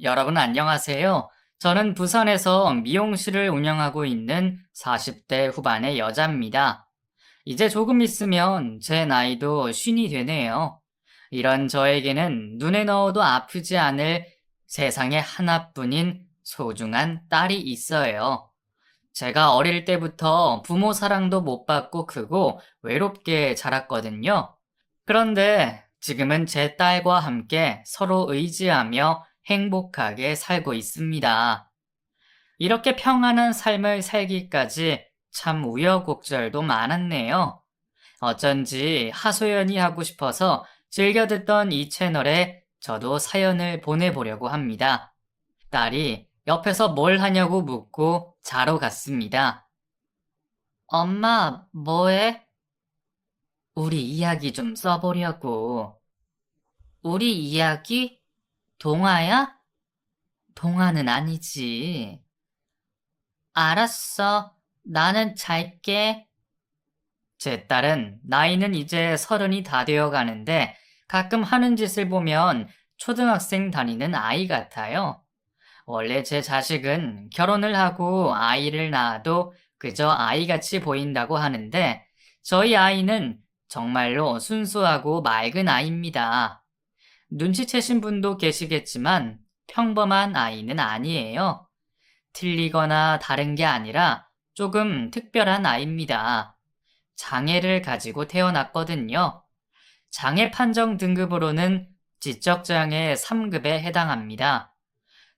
여러분 안녕하세요. 저는 부산에서 미용실을 운영하고 있는 40대 후반의 여자입니다. 이제 조금 있으면 제 나이도 쉰이 되네요. 이런 저에게는 눈에 넣어도 아프지 않을 세상에 하나뿐인 소중한 딸이 있어요. 제가 어릴 때부터 부모 사랑도 못 받고 크고 외롭게 자랐거든요. 그런데 지금은 제 딸과 함께 서로 의지하며 행복하게 살고 있습니다. 이렇게 평안한 삶을 살기까지 참 우여곡절도 많았네요. 어쩐지 하소연이 하고 싶어서 즐겨 듣던 이 채널에 저도 사연을 보내보려고 합니다. 딸이 옆에서 뭘 하냐고 묻고 자러 갔습니다. 엄마, 뭐해? 우리 이야기 좀 써보려고. 우리 이야기? 동화야? 동화는 아니지. 알았어. 나는 잘게. 제 딸은 나이는 이제 30이 다 되어 가는데 가끔 하는 짓을 보면 초등학생 다니는 아이 같아요. 원래 제 자식은 결혼을 하고 아이를 낳아도 그저 아이같이 보인다고 하는데 저희 아이는 정말로 순수하고 맑은 아이입니다. 눈치채신 분도 계시겠지만 평범한 아이는 아니에요. 틀리거나 다른 게 아니라 조금 특별한 아이입니다. 장애를 가지고 태어났거든요. 장애 판정 등급으로는 지적장애 3급에 해당합니다.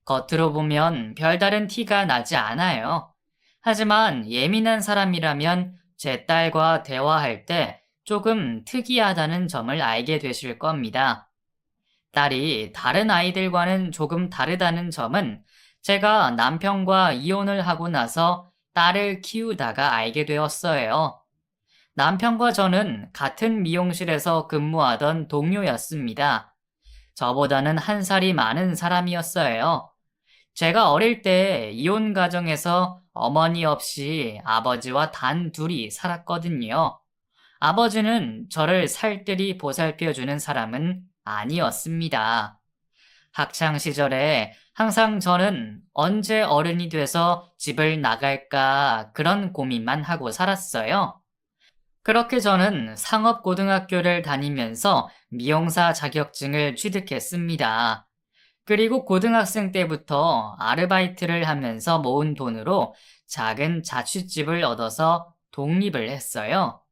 겉으로 보면 별다른 티가 나지 않아요. 하지만 예민한 사람이라면 제 딸과 대화할 때 조금 특이하다는 점을 알게 되실 겁니다. 딸이 다른 아이들과는 조금 다르다는 점은 제가 남편과 이혼을 하고 나서 딸을 키우다가 알게 되었어요. 남편과 저는 같은 미용실에서 근무하던 동료였습니다. 저보다는 한 살이 많은 사람이었어요. 제가 어릴 때 이혼 가정에서 어머니 없이 아버지와 단 둘이 살았거든요. 아버지는 저를 살뜰히 보살펴주는 사람은 아니었습니다. 학창 시절에 항상 저는 언제 어른이 돼서 집을 나갈까 그런 고민만 하고 살았어요. 그렇게 저는 상업고등학교를 다니면서 미용사 자격증을 취득했습니다. 그리고 고등학생 때부터 아르바이트를 하면서 모은 돈으로 작은 자취집을 얻어서 독립을 했어요.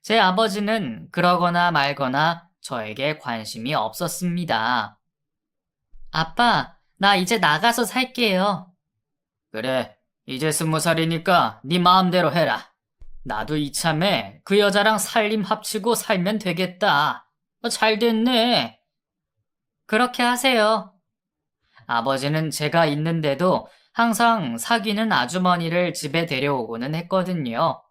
제 아버지는 그러거나 말거나 저에게 관심이 없었습니다. 아빠, 나 이제 나가서 살게요. 그래, 이제 20살이니까 네 마음대로 해라. 나도 이참에 그 여자랑 살림 합치고 살면 되겠다. 잘 됐네. 그렇게 하세요. 아버지는 제가 있는데도 항상 사귀는 아주머니를 집에 데려오고는 했거든요.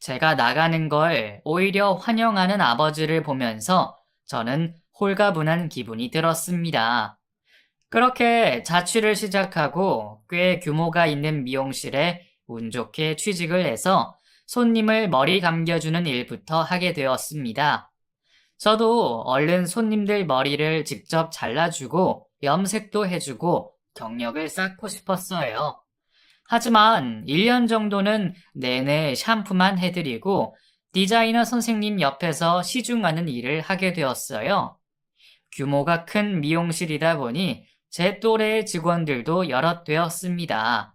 제가 나가는 걸 오히려 환영하는 아버지를 보면서 저는 홀가분한 기분이 들었습니다. 그렇게 자취를 시작하고 꽤 규모가 있는 미용실에 운 좋게 취직을 해서 손님을 머리 감겨주는 일부터 하게 되었습니다. 저도 얼른 손님들 머리를 직접 잘라주고 염색도 해주고 경력을 쌓고 싶었어요. 하지만 1년 정도는 내내 샴푸만 해드리고 디자이너 선생님 옆에서 시중하는 일을 하게 되었어요. 규모가 큰 미용실이다 보니 제 또래의 직원들도 여럿 되었습니다.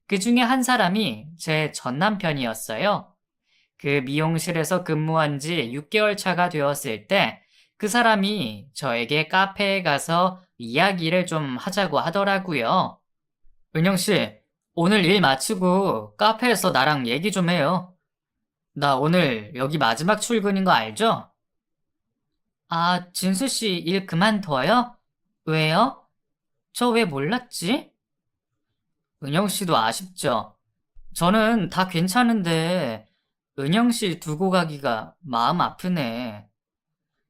그 중에 한 사람이 제 전남편이었어요. 그 미용실에서 근무한 지 6개월 차가 되었을 때 그 사람이 저에게 카페에 가서 이야기를 좀 하자고 하더라고요. 은영 씨, 오늘 일 마치고 카페에서 나랑 얘기 좀 해요. 나 오늘 여기 마지막 출근인 거 알죠? 아, 진수 씨 일 그만둬요? 왜요? 저 왜 몰랐지? 은영 씨도 아쉽죠? 저는 다 괜찮은데 은영 씨 두고 가기가 마음 아프네.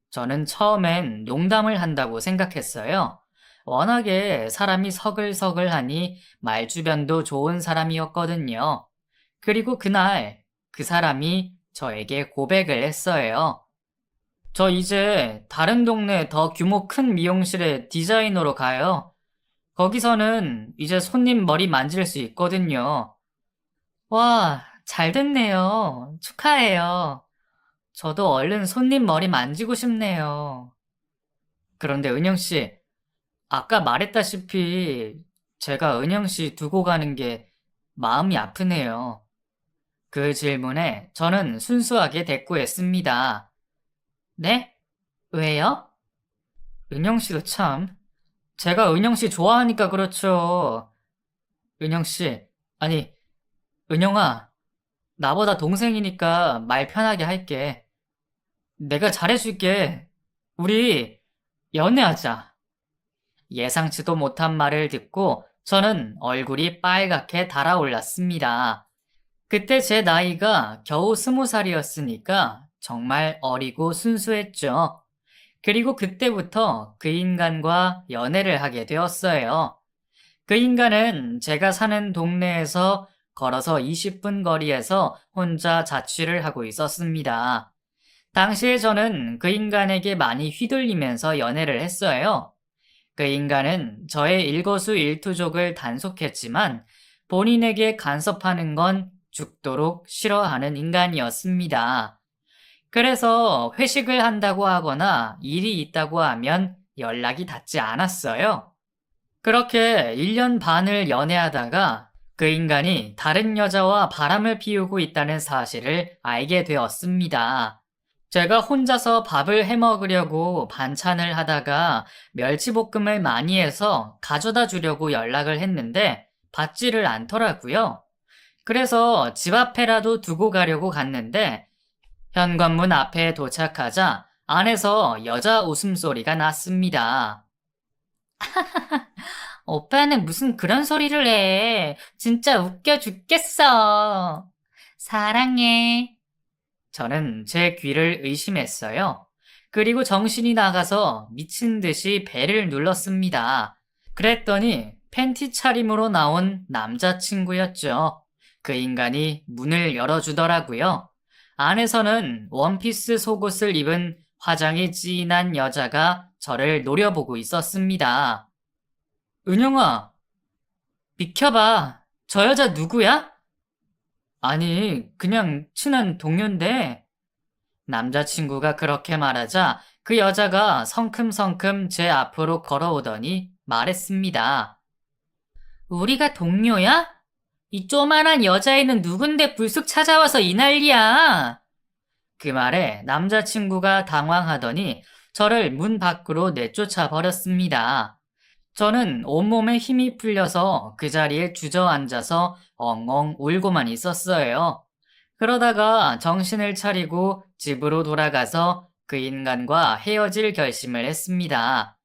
저는 처음엔 농담을 한다고 생각했어요. 워낙에 사람이 서글서글하니 말주변도 좋은 사람이었거든요. 그리고 그날 그 사람이 저에게 고백을 했어요. 저 이제 다른 동네 더 규모 큰 미용실에 디자이너로 가요. 거기서는 이제 손님 머리 만질 수 있거든요. 와, 잘 됐네요. 축하해요. 저도 얼른 손님 머리 만지고 싶네요. 그런데 은영 씨, 아까 말했다시피 제가 은영 씨 두고 가는 게 마음이 아프네요. 그 질문에 저는 순수하게 대꾸했습니다. 네? 왜요? 은영 씨도 참. 제가 은영 씨 좋아하니까 그렇죠. 은영 씨, 아니, 은영아, 나보다 동생이니까 말 편하게 할게. 내가 잘해줄게. 우리 연애하자. 예상치도 못한 말을 듣고 저는 얼굴이 빨갛게 달아올랐습니다. 그때 제 나이가 겨우 20살이었으니까 정말 어리고 순수했죠. 그리고 그때부터 그 인간과 연애를 하게 되었어요. 그 인간은 제가 사는 동네에서 걸어서 20분 거리에서 혼자 자취를 하고 있었습니다. 당시에 저는 그 인간에게 많이 휘둘리면서 연애를 했어요. 그 인간은 저의 일거수일투족을 단속했지만 본인에게 간섭하는 건 죽도록 싫어하는 인간이었습니다. 그래서 회식을 한다고 하거나 일이 있다고 하면 연락이 닿지 않았어요. 그렇게 1년 반을 연애하다가 그 인간이 다른 여자와 바람을 피우고 있다는 사실을 알게 되었습니다. 제가 혼자서 밥을 해 먹으려고 반찬을 하다가 멸치볶음을 많이 해서 가져다 주려고 연락을 했는데 받지를 않더라고요. 그래서 집 앞에라도 두고 가려고 갔는데 현관문 앞에 도착하자 안에서 여자 웃음소리가 났습니다. 오빠는 무슨 그런 소리를 해. 진짜 웃겨 죽겠어. 사랑해. 저는 제 귀를 의심했어요. 그리고 정신이 나가서 미친 듯이 배를 눌렀습니다. 그랬더니 팬티 차림으로 나온 남자친구였죠. 그 인간이 문을 열어주더라고요. 안에서는 원피스 속옷을 입은 화장이 진한 여자가 저를 노려보고 있었습니다. 은영아, 비켜봐. 저 여자 누구야? 아니, 그냥 친한 동료인데. 남자친구가 그렇게 말하자 그 여자가 성큼성큼 제 앞으로 걸어오더니 말했습니다. 우리가 동료야? 이 쪼만한 여자애는 누군데 불쑥 찾아와서 이 난리야? 그 말에 남자친구가 당황하더니 저를 문 밖으로 내쫓아 버렸습니다. 저는 온몸에 힘이 풀려서 그 자리에 주저앉아서 엉엉 울고만 있었어요. 그러다가 정신을 차리고 집으로 돌아가서 그 인간과 헤어질 결심을 했습니다.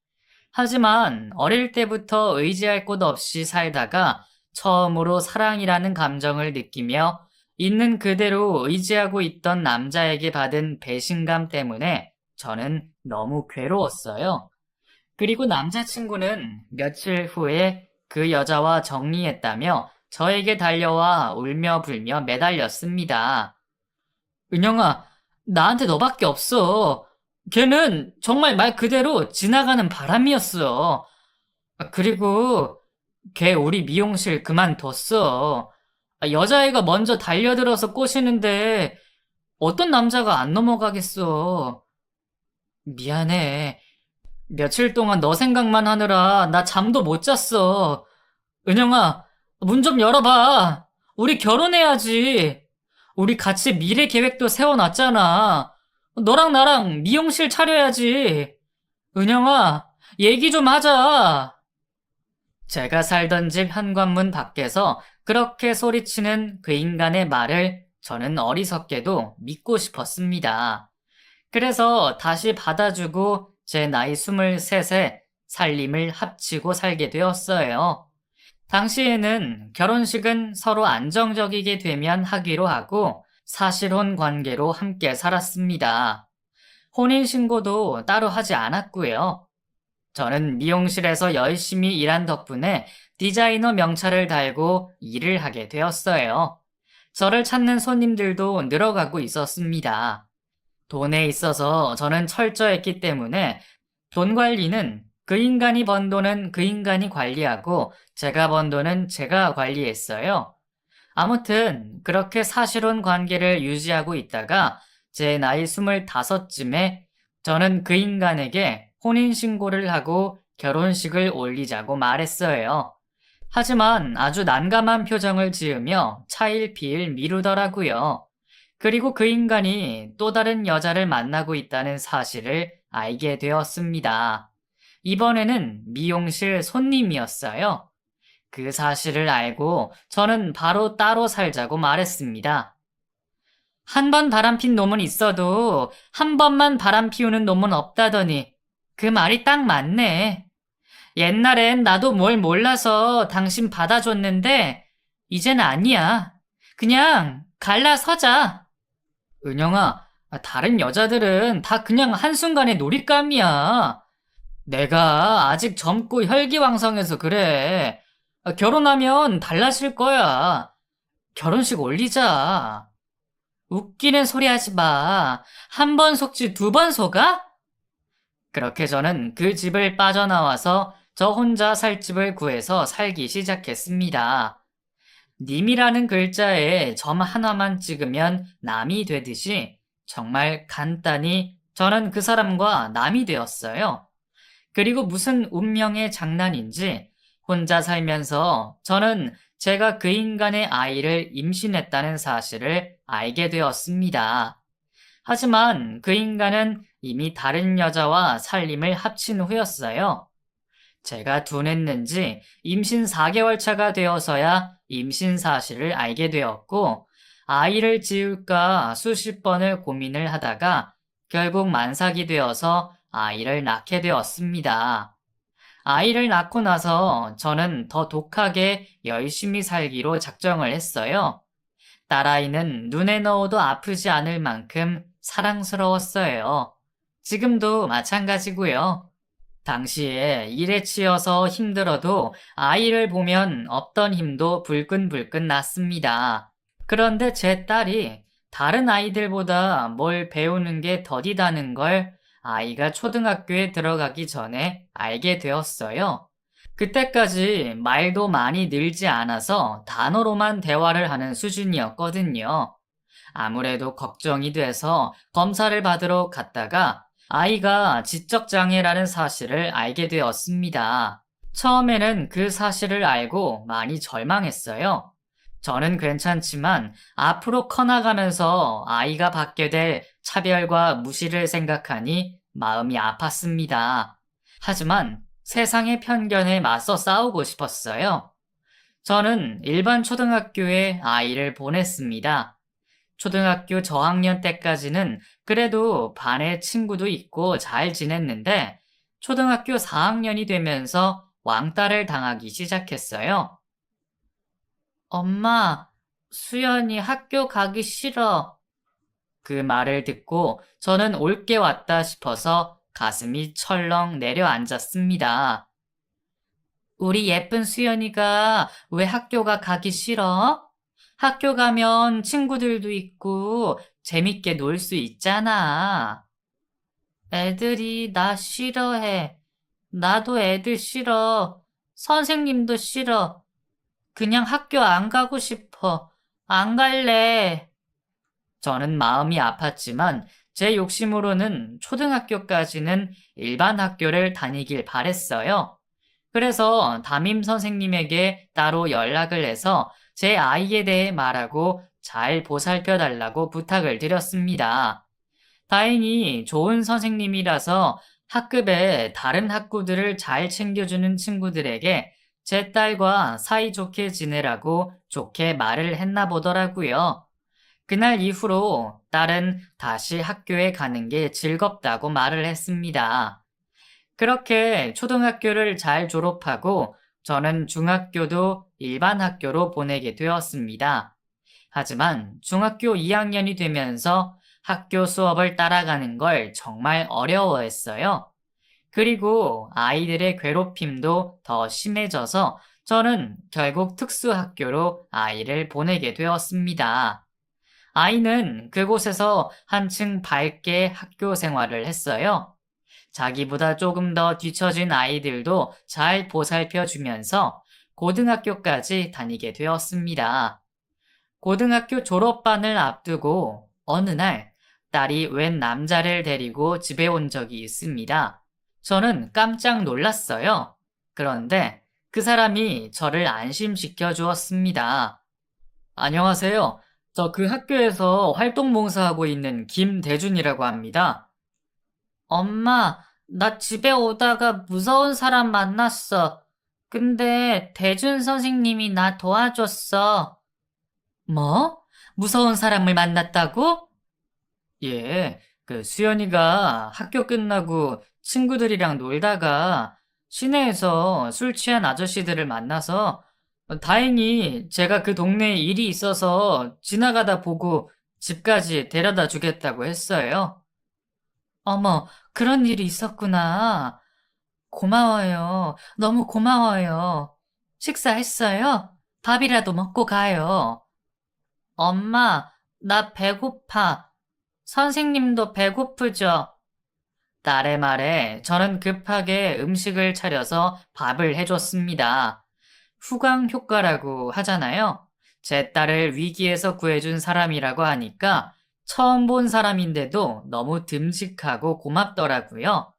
하지만 어릴 때부터 의지할 곳 없이 살다가 처음으로 사랑이라는 감정을 느끼며 있는 그대로 의지하고 있던 남자에게 받은 배신감 때문에 저는 너무 괴로웠어요. 그리고 남자친구는 며칠 후에 그 여자와 정리했다며 저에게 달려와 울며 불며 매달렸습니다. 은영아, 나한테 너밖에 없어. 걔는 정말 말 그대로 지나가는 바람이었어. 그리고 걔 우리 미용실 그만뒀어. 여자애가 먼저 달려들어서 꼬시는데 어떤 남자가 안 넘어가겠어. 미안해. 며칠 동안 너 생각만 하느라 나 잠도 못 잤어. 은영아, 문 좀 열어봐. 우리 결혼해야지. 우리 같이 미래 계획도 세워놨잖아. 너랑 나랑 미용실 차려야지. 은영아, 얘기 좀 하자. 제가 살던 집 현관문 밖에서 그렇게 소리치는 그 인간의 말을 저는 어리석게도 믿고 싶었습니다. 그래서 다시 받아주고 제 나이 23세 살림을 합치고 살게 되었어요. 당시에는 결혼식은 서로 안정적이게 되면 하기로 하고 사실혼 관계로 함께 살았습니다. 혼인신고도 따로 하지 않았고요. 저는 미용실에서 열심히 일한 덕분에 디자이너 명찰을 달고 일을 하게 되었어요. 저를 찾는 손님들도 늘어가고 있었습니다. 돈에 있어서 저는 철저했기 때문에 돈 관리는 그 인간이 번 돈은 그 인간이 관리하고 제가 번 돈은 제가 관리했어요. 아무튼 그렇게 사실혼 관계를 유지하고 있다가 제 나이 25쯤에 저는 그 인간에게 혼인신고를 하고 결혼식을 올리자고 말했어요. 하지만 아주 난감한 표정을 지으며 차일피일 미루더라고요. 그리고 그 인간이 또 다른 여자를 만나고 있다는 사실을 알게 되었습니다. 이번에는 미용실 손님이었어요. 그 사실을 알고 저는 바로 따로 살자고 말했습니다. 한 번 바람핀 놈은 있어도 한 번만 바람 피우는 놈은 없다더니 그 말이 딱 맞네. 옛날엔 나도 뭘 몰라서 당신 받아줬는데 이젠 아니야. 그냥 갈라서자. 은영아, 다른 여자들은 다 그냥 한순간의 놀잇감이야. 내가 아직 젊고 혈기왕성해서 그래. 결혼하면 달라질 거야. 결혼식 올리자. 웃기는 소리 하지 마. 한 번 속지 두 번 속아? 그렇게 저는 그 집을 빠져나와서 저 혼자 살 집을 구해서 살기 시작했습니다. 님이라는 글자에 점 하나만 찍으면 남이 되듯이 정말 간단히 저는 그 사람과 남이 되었어요. 그리고 무슨 운명의 장난인지 혼자 살면서 저는 제가 그 인간의 아이를 임신했다는 사실을 알게 되었습니다. 하지만 그 인간은 이미 다른 여자와 살림을 합친 후였어요. 제가 둔했는지 임신 4개월 차가 되어서야 임신 사실을 알게 되었고, 아이를 지울까 수십 번을 고민을 하다가 결국 만삭이 되어서 아이를 낳게 되었습니다. 아이를 낳고 나서 저는 더 독하게 열심히 살기로 작정을 했어요. 딸아이는 눈에 넣어도 아프지 않을 만큼 사랑스러웠어요. 지금도 마찬가지고요. 당시에 일에 치여서 힘들어도 아이를 보면 없던 힘도 불끈불끈 났습니다. 그런데 제 딸이 다른 아이들보다 뭘 배우는 게 더디다는 걸 아이가 초등학교에 들어가기 전에 알게 되었어요. 그때까지 말도 많이 늘지 않아서 단어로만 대화를 하는 수준이었거든요. 아무래도 걱정이 돼서 검사를 받으러 갔다가 아이가 지적장애라는 사실을 알게 되었습니다. 처음에는 그 사실을 알고 많이 절망했어요. 저는 괜찮지만 앞으로 커나가면서 아이가 받게 될 차별과 무시를 생각하니 마음이 아팠습니다. 하지만 세상의 편견에 맞서 싸우고 싶었어요. 저는 일반 초등학교에 아이를 보냈습니다. 초등학교 저학년 때까지는 그래도 반에 친구도 있고 잘 지냈는데 초등학교 4학년이 되면서 왕따를 당하기 시작했어요. 엄마, 수연이 학교 가기 싫어. 그 말을 듣고 저는 올게 왔다 싶어서 가슴이 철렁 내려앉았습니다. 우리 예쁜 수연이가 왜 학교가 가기 싫어? 학교 가면 친구들도 있고 재밌게 놀 수 있잖아. 애들이 나 싫어해. 나도 애들 싫어. 선생님도 싫어. 그냥 학교 안 가고 싶어. 안 갈래. 저는 마음이 아팠지만 제 욕심으로는 초등학교까지는 일반 학교를 다니길 바랬어요. 그래서 담임 선생님에게 따로 연락을 해서 제 아이에 대해 말하고 잘 보살펴 달라고 부탁을 드렸습니다. 다행히 좋은 선생님이라서 학급에 다른 학구들을 잘 챙겨주는 친구들에게 제 딸과 사이좋게 지내라고 좋게 말을 했나 보더라고요. 그날 이후로 딸은 다시 학교에 가는 게 즐겁다고 말을 했습니다. 그렇게 초등학교를 잘 졸업하고 저는 중학교도 일반 학교로 보내게 되었습니다. 하지만 중학교 2학년이 되면서 학교 수업을 따라가는 걸 정말 어려워했어요. 그리고 아이들의 괴롭힘도 더 심해져서 저는 결국 특수학교로 아이를 보내게 되었습니다. 아이는 그곳에서 한층 밝게 학교 생활을 했어요. 자기보다 조금 더 뒤처진 아이들도 잘 보살펴 주면서 고등학교까지 다니게 되었습니다. 고등학교 졸업반을 앞두고 어느 날 딸이 웬 남자를 데리고 집에 온 적이 있습니다. 저는 깜짝 놀랐어요. 그런데 그 사람이 저를 안심시켜 주었습니다. 안녕하세요. 저 그 학교에서 활동봉사하고 있는 김대준이라고 합니다. 엄마, 나 집에 오다가 무서운 사람 만났어. 근데 대준 선생님이 나 도와줬어. 뭐? 무서운 사람을 만났다고? 예, 수연이가 학교 끝나고 친구들이랑 놀다가 시내에서 술 취한 아저씨들을 만나서 다행히 제가 그 동네에 일이 있어서 지나가다 보고 집까지 데려다 주겠다고 했어요. 어머, 그런 일이 있었구나. 고마워요. 너무 고마워요. 식사했어요? 밥이라도 먹고 가요. 엄마, 나 배고파. 선생님도 배고프죠? 딸의 말에 저는 급하게 음식을 차려서 밥을 해줬습니다. 후광 효과라고 하잖아요. 제 딸을 위기에서 구해준 사람이라고 하니까 처음 본 사람인데도 너무 듬직하고 고맙더라고요.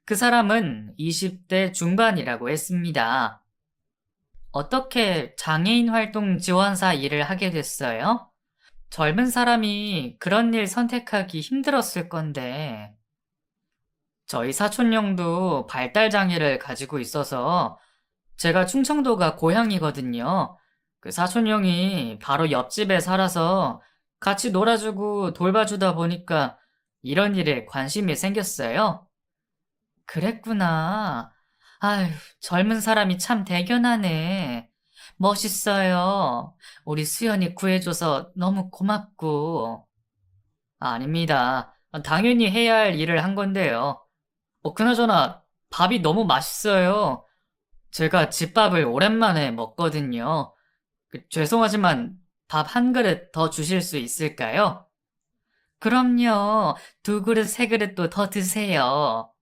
그 사람은 20대 중반이라고 했습니다. 어떻게 장애인 활동 지원사 일을 하게 됐어요? 젊은 사람이 그런 일 선택하기 힘들었을 건데, 저희 사촌형도 발달 장애를 가지고 있어서 제가 충청도가 고향이거든요. 그 사촌형이 바로 옆집에 살아서 같이 놀아주고 돌봐주다 보니까 이런 일에 관심이 생겼어요. 그랬구나. 아휴, 젊은 사람이 참 대견하네. 멋있어요. 우리 수연이 구해줘서 너무 고맙고. 아닙니다. 당연히 해야 할 일을 한 건데요. 그나저나 밥이 너무 맛있어요. 제가 집밥을 오랜만에 먹거든요. 죄송하지만 밥 한 그릇 더 주실 수 있을까요? 그럼요. 두 그릇, 세 그릇도 더 드세요.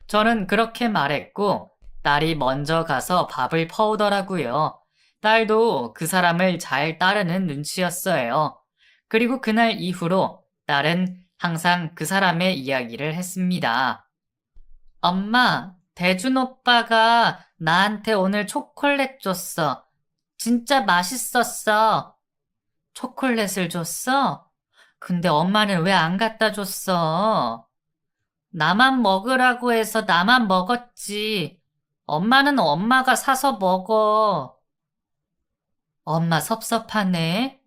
저는 그렇게 말했고, 딸이 먼저 가서 밥을 퍼오더라고요. 딸도 그 사람을 잘 따르는 눈치였어요. 그리고 그날 이후로 딸은 항상 그 사람의 이야기를 했습니다. 엄마, 대준 오빠가 나한테 오늘 초콜릿 줬어. 진짜 맛있었어. 초콜릿을 줬어? 근데 엄마는 왜 안 갖다 줬어? 나만 먹으라고 해서 나만 먹었지. 엄마는 엄마가 사서 먹어. 엄마 섭섭하네.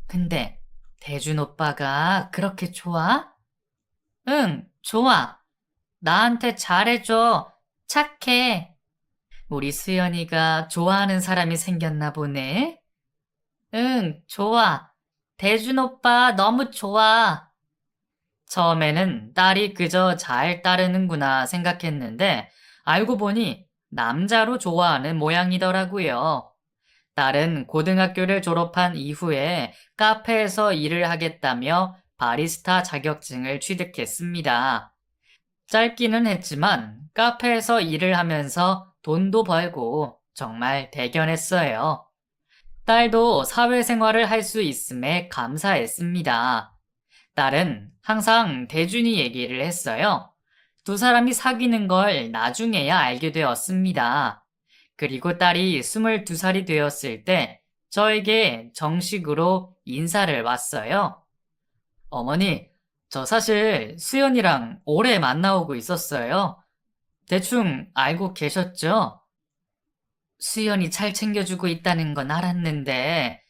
근데 대준 오빠가 그렇게 좋아? 응, 좋아. 나한테 잘해줘. 착해. 우리 수연이가 좋아하는 사람이 생겼나 보네. 응, 좋아. 대준 오빠 너무 좋아. 처음에는 딸이 그저 잘 따르는구나 생각했는데 알고 보니 남자로 좋아하는 모양이더라고요. 딸은 고등학교를 졸업한 이후에 카페에서 일을 하겠다며 바리스타 자격증을 취득했습니다. 짧기는 했지만 카페에서 일을 하면서 돈도 벌고 정말 대견했어요. 딸도 사회생활을 할 수 있음에 감사했습니다. 딸은 항상 대준이 얘기를 했어요. 두 사람이 사귀는 걸 나중에야 알게 되었습니다. 그리고 딸이 22살이 되었을 때 저에게 정식으로 인사를 왔어요. 어머니, 저 사실 수연이랑 오래 만나오고 있었어요. 대충 알고 계셨죠? 수연이 잘 챙겨주고 있다는 건 알았는데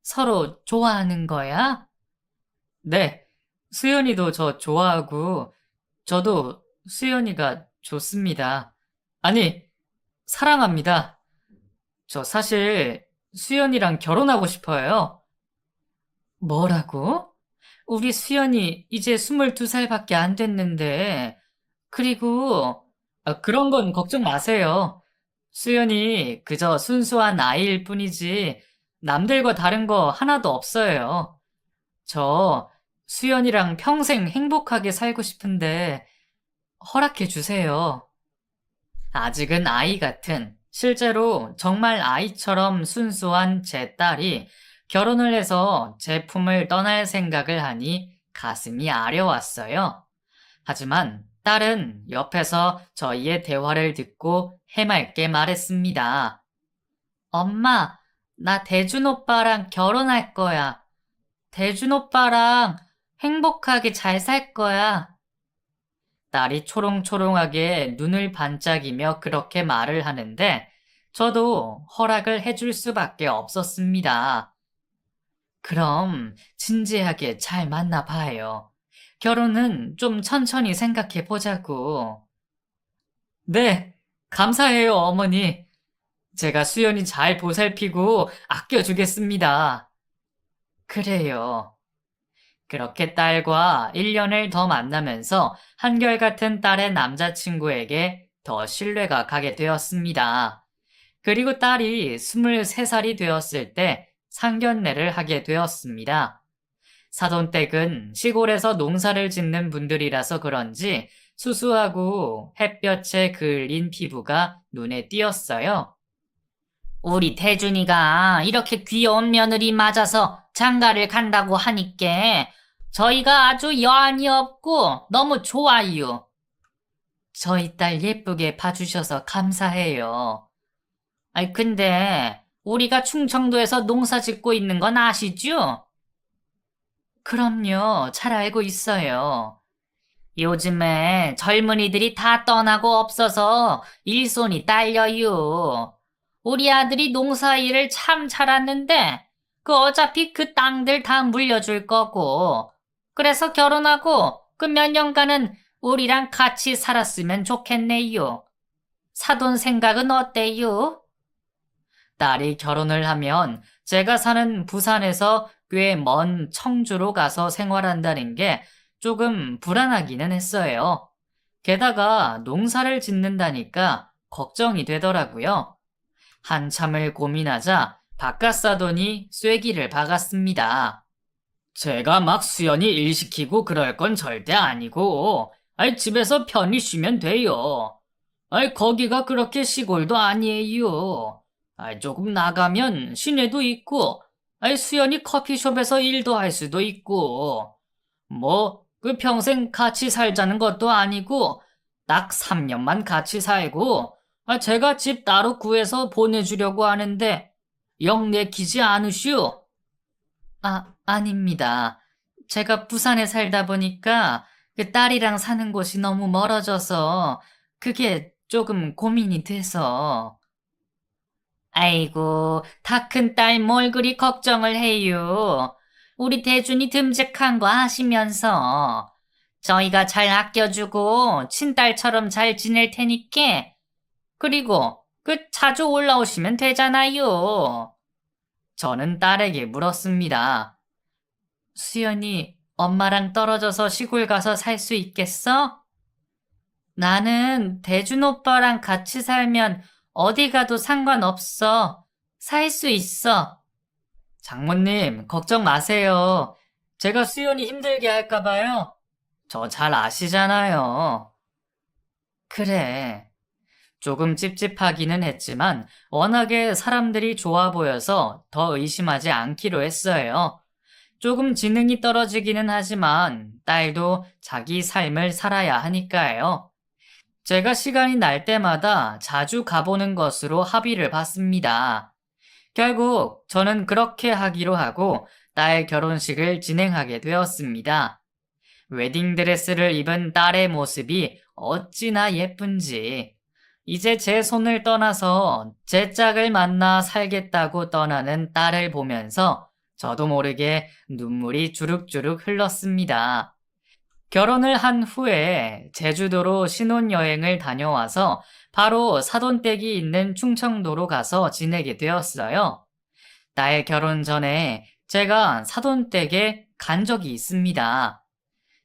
서로 좋아하는 거야? 네, 수연이도 저 좋아하고 저도 수연이가 좋습니다. 아니, 사랑합니다. 저 사실 수연이랑 결혼하고 싶어요. 뭐라고? 우리 수연이 이제 22살밖에 안 됐는데, 그리고, 그런 건 걱정 마세요. 수연이 그저 순수한 아이일 뿐이지, 남들과 다른 거 하나도 없어요. 저 수연이랑 평생 행복하게 살고 싶은데, 허락해 주세요. 아직은 아이 같은, 실제로 정말 아이처럼 순수한 제 딸이 결혼을 해서 제 품을 떠날 생각을 하니 가슴이 아려왔어요. 하지만 딸은 옆에서 저희의 대화를 듣고 해맑게 말했습니다. 엄마, 나 대준 오빠랑 결혼할 거야. 대준 오빠랑 행복하게 잘 살 거야. 딸이 초롱초롱하게 눈을 반짝이며 그렇게 말을 하는데 저도 허락을 해줄 수밖에 없었습니다. 그럼 진지하게 잘 만나봐요. 결혼은 좀 천천히 생각해 보자고. 네, 감사해요, 어머니. 제가 수연이 잘 보살피고 아껴주겠습니다. 그래요. 그렇게 딸과 1년을 더 만나면서 한결같은 딸의 남자친구에게 더 신뢰가 가게 되었습니다. 그리고 딸이 23살이 되었을 때 상견례를 하게 되었습니다. 사돈댁은 시골에서 농사를 짓는 분들이라서 그런지 수수하고 햇볕에 그을린 피부가 눈에 띄었어요. 우리 태준이가 이렇게 귀여운 며느리 맞아서 장가를 간다고 하니까 저희가 아주 여한이 없고 너무 좋아요. 저희 딸 예쁘게 봐주셔서 감사해요. 아이, 근데 우리가 충청도에서 농사 짓고 있는 건 아시죠? 그럼요, 잘 알고 있어요. 요즘에 젊은이들이 다 떠나고 없어서 일손이 딸려요. 우리 아들이 농사일을 참 잘하는데 그 어차피 그 땅들 다 물려줄 거고 그래서 결혼하고 그 몇 년간은 우리랑 같이 살았으면 좋겠네요. 사돈 생각은 어때요? 딸이 결혼을 하면 제가 사는 부산에서 꽤 먼 청주로 가서 생활한다는 게 조금 불안하기는 했어요. 게다가 농사를 짓는다니까 걱정이 되더라고요. 한참을 고민하자 바깥 사돈이 쐐기를 박았습니다. 제가 막 수연이 일 시키고 그럴 건 절대 아니고, 집에서 편히 쉬면 돼요. 거기가 그렇게 시골도 아니에요. 조금 나가면 시내도 있고, 수연이 커피숍에서 일도 할 수도 있고, 그 평생 같이 살자는 것도 아니고, 딱 3년만 같이 살고, 제가 집 따로 구해서 보내주려고 하는데, 영 내키지 않으시오? 아닙니다. 제가 부산에 살다 보니까 그 딸이랑 사는 곳이 너무 멀어져서 그게 조금 고민이 돼서. 아이고, 다 큰 딸 뭘 그리 걱정을 해요. 우리 대준이 듬직한 거 아시면서 저희가 잘 아껴주고 친딸처럼 잘 지낼 테니까 그리고 자주 올라오시면 되잖아요. 저는 딸에게 물었습니다. 수연이 엄마랑 떨어져서 시골 가서 살 수 있겠어? 나는 대준 오빠랑 같이 살면 어디 가도 상관없어. 살 수 있어. 장모님, 걱정 마세요. 제가 수연이 힘들게 할까봐요. 저 잘 아시잖아요. 그래. 조금 찝찝하기는 했지만 워낙에 사람들이 좋아 보여서 더 의심하지 않기로 했어요. 조금 지능이 떨어지기는 하지만 딸도 자기 삶을 살아야 하니까요. 제가 시간이 날 때마다 자주 가보는 것으로 합의를 봤습니다. 결국 저는 그렇게 하기로 하고 딸 결혼식을 진행하게 되었습니다. 웨딩드레스를 입은 딸의 모습이 어찌나 예쁜지. 이제 제 손을 떠나서 제 짝을 만나 살겠다고 떠나는 딸을 보면서 저도 모르게 눈물이 주룩주룩 흘렀습니다. 결혼을 한 후에 제주도로 신혼여행을 다녀와서 바로 사돈댁이 있는 충청도로 가서 지내게 되었어요. 딸 결혼 전에 제가 사돈댁에 간 적이 있습니다.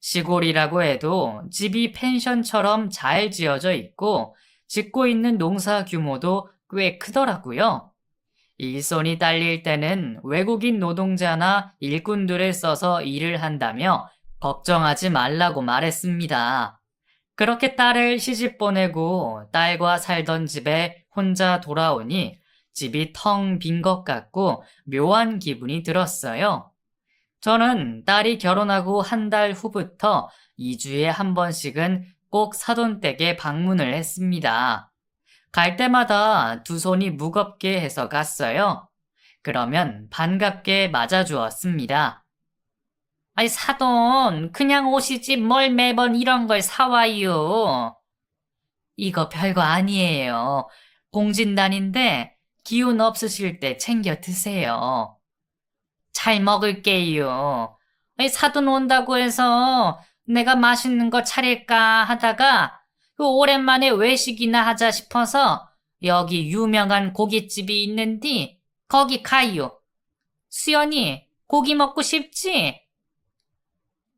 시골이라고 해도 집이 펜션처럼 잘 지어져 있고 짓고 있는 농사 규모도 꽤 크더라고요. 일손이 딸릴 때는 외국인 노동자나 일꾼들을 써서 일을 한다며 걱정하지 말라고 말했습니다. 그렇게 딸을 시집 보내고 딸과 살던 집에 혼자 돌아오니 집이 텅 빈 것 같고 묘한 기분이 들었어요. 저는 딸이 결혼하고 한 달 후부터 2주에 한 번씩은 꼭 사돈댁에 방문을 했습니다. 갈 때마다 두 손이 무겁게 해서 갔어요. 그러면 반갑게 맞아주었습니다. 아이, 사돈, 그냥 오시지 뭘 매번 이런 걸 사와요. 이거 별거 아니에요. 공진단인데 기운 없으실 때 챙겨 드세요. 잘 먹을게요. 아이, 사돈 온다고 해서 내가 맛있는 거 차릴까 하다가 그 오랜만에 외식이나 하자 싶어서 여기 유명한 고깃집이 있는데 거기 가요. 수연이 고기 먹고 싶지?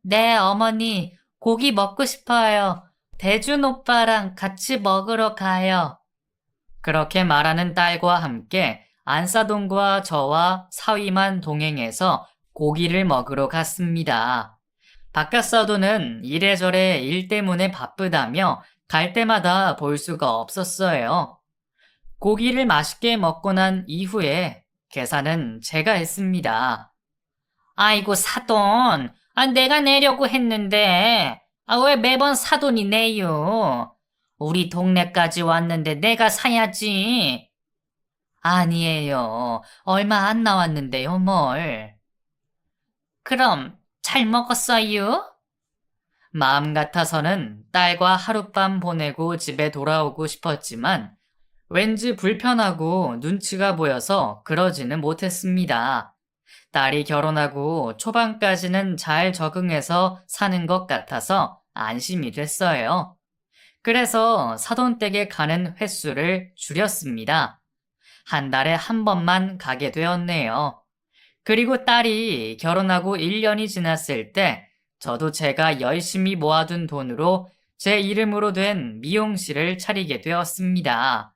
네, 어머니, 고기 먹고 싶어요. 대준 오빠랑 같이 먹으러 가요. 그렇게 말하는 딸과 함께 안사돈과 저와 사위만 동행해서 고기를 먹으러 갔습니다. 바깥사돈은 이래저래 일 때문에 바쁘다며 갈 때마다 볼 수가 없었어요. 고기를 맛있게 먹고 난 이후에 계산은 제가 했습니다. 아이고, 사돈. 내가 내려고 했는데, 왜 매번 사돈이 내요? 우리 동네까지 왔는데 내가 사야지. 아니에요. 얼마 안 나왔는데요, 뭘. 그럼 잘 먹었어요? 마음 같아서는 딸과 하룻밤 보내고 집에 돌아오고 싶었지만 왠지 불편하고 눈치가 보여서 그러지는 못했습니다. 딸이 결혼하고 초반까지는 잘 적응해서 사는 것 같아서 안심이 됐어요. 그래서 사돈댁에 가는 횟수를 줄였습니다. 한 달에 한 번만 가게 되었네요. 그리고 딸이 결혼하고 1년이 지났을 때 저도 제가 열심히 모아둔 돈으로 제 이름으로 된 미용실을 차리게 되었습니다.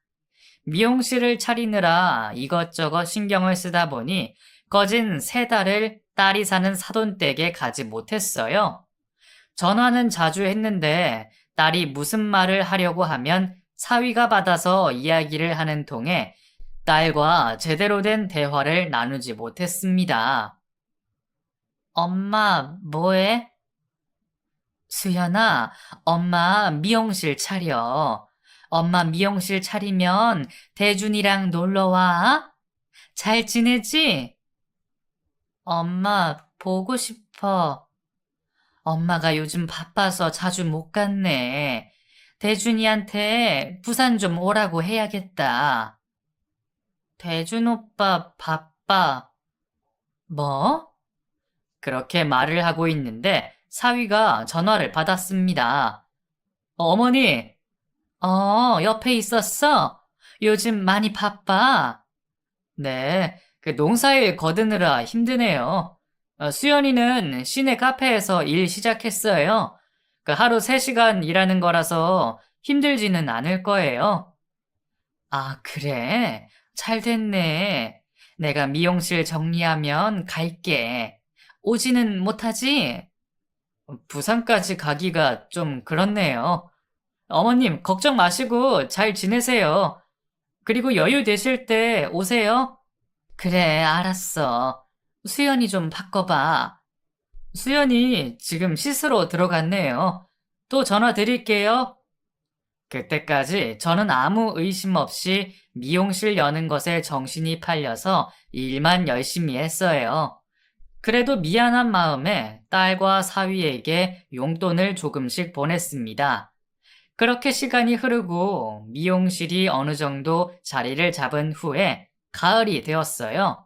미용실을 차리느라 이것저것 신경을 쓰다 보니 거진 3달을 딸이 사는 사돈댁에 가지 못했어요. 전화는 자주 했는데 딸이 무슨 말을 하려고 하면 사위가 받아서 이야기를 하는 통에 딸과 제대로 된 대화를 나누지 못했습니다. 엄마, 뭐해? 수연아, 엄마 미용실 차려. 엄마 미용실 차리면 대준이랑 놀러 와. 잘 지내지? 엄마, 보고 싶어. 엄마가 요즘 바빠서 자주 못 갔네. 대준이한테 부산 좀 오라고 해야겠다. 대준 오빠 바빠. 뭐? 그렇게 말을 하고 있는데 사위가 전화를 받았습니다. 어머니, 옆에 있었어? 요즘 많이 바빠? 네, 그 농사일 거드느라 힘드네요. 수연이는 시내 카페에서 일 시작했어요. 그 하루 3시간 일하는 거라서 힘들지는 않을 거예요. 아, 그래? 잘 됐네. 내가 미용실 정리하면 갈게. 오지는 못하지? 부산까지 가기가 좀 그렇네요. 어머님, 걱정 마시고 잘 지내세요. 그리고 여유 되실 때 오세요. 그래, 알았어. 수연이 좀 바꿔봐. 수연이 지금 씻으러 들어갔네요. 또 전화 드릴게요. 그때까지 저는 아무 의심 없이 미용실 여는 것에 정신이 팔려서 일만 열심히 했어요. 그래도 미안한 마음에 딸과 사위에게 용돈을 조금씩 보냈습니다. 그렇게 시간이 흐르고 미용실이 어느 정도 자리를 잡은 후에 가을이 되었어요.